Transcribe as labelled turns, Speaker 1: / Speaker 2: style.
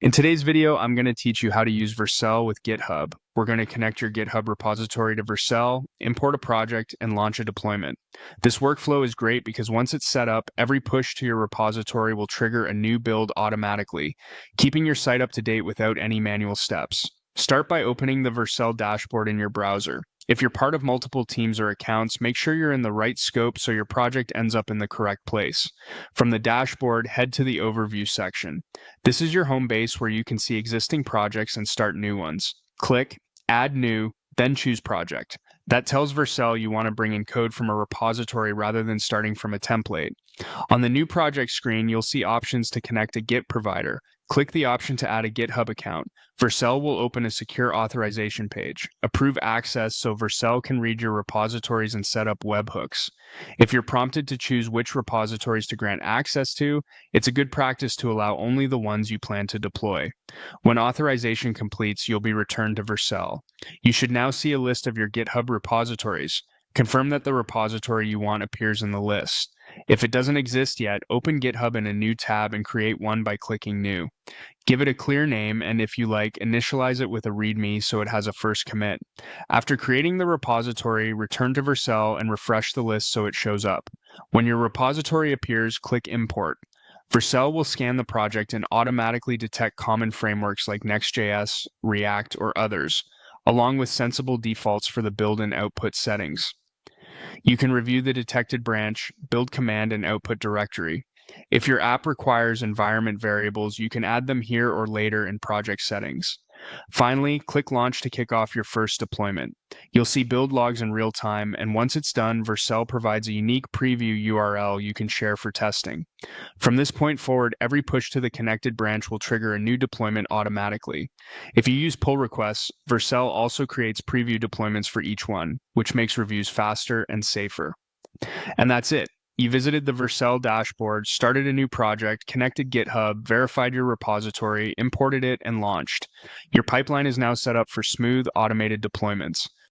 Speaker 1: In today's video, I'm going to teach you how to use Vercel with GitHub. We're going to connect your GitHub repository to Vercel, import a project, and launch a deployment. This workflow is great because once it's set up, every push to your repository will trigger a new build automatically, keeping your site up to date without any manual steps. Start by opening the Vercel dashboard in your browser. If you're part of multiple teams or accounts, make sure you're in the right scope so your project ends up in the correct place. From the dashboard, head to the overview section. This is your home base where you can see existing projects and start new ones. Click Add New, then choose Project. That tells Vercel you want to bring in code from a repository rather than starting from a template. On the new project screen, you'll see options to connect a Git provider. Click the option to add a GitHub account. Vercel will open a secure authorization page. Approve access so Vercel can read your repositories and set up webhooks. If you're prompted to choose which repositories to grant access to, it's a good practice to allow only the ones you plan to deploy. When authorization completes, you'll be returned to Vercel. You should now see a list of your GitHub repositories. Confirm that the repository you want appears in the list. If it doesn't exist yet, open GitHub in a new tab and create one by clicking New. Give it a clear name, and if you like, initialize it with a README so it has a first commit. After creating the repository, return to Vercel and refresh the list so it shows up. When your repository appears, click Import. Vercel will scan the project and automatically detect common frameworks like Next.js, React, or others, along with sensible defaults for the build and output settings. You can review the detected branch, build command, and output directory. If your app requires environment variables, you can add them here or later in project settings. Finally, click Launch to kick off your first deployment. You'll see build logs in real time, and once it's done, Vercel provides a unique preview URL you can share for testing. From this point forward, every push to the connected branch will trigger a new deployment automatically. If you use pull requests, Vercel also creates preview deployments for each one, which makes reviews faster and safer. And that's it. You visited the Vercel dashboard, started a new project, connected GitHub, verified your repository, imported it, and launched. Your pipeline is now set up for smooth, automated deployments.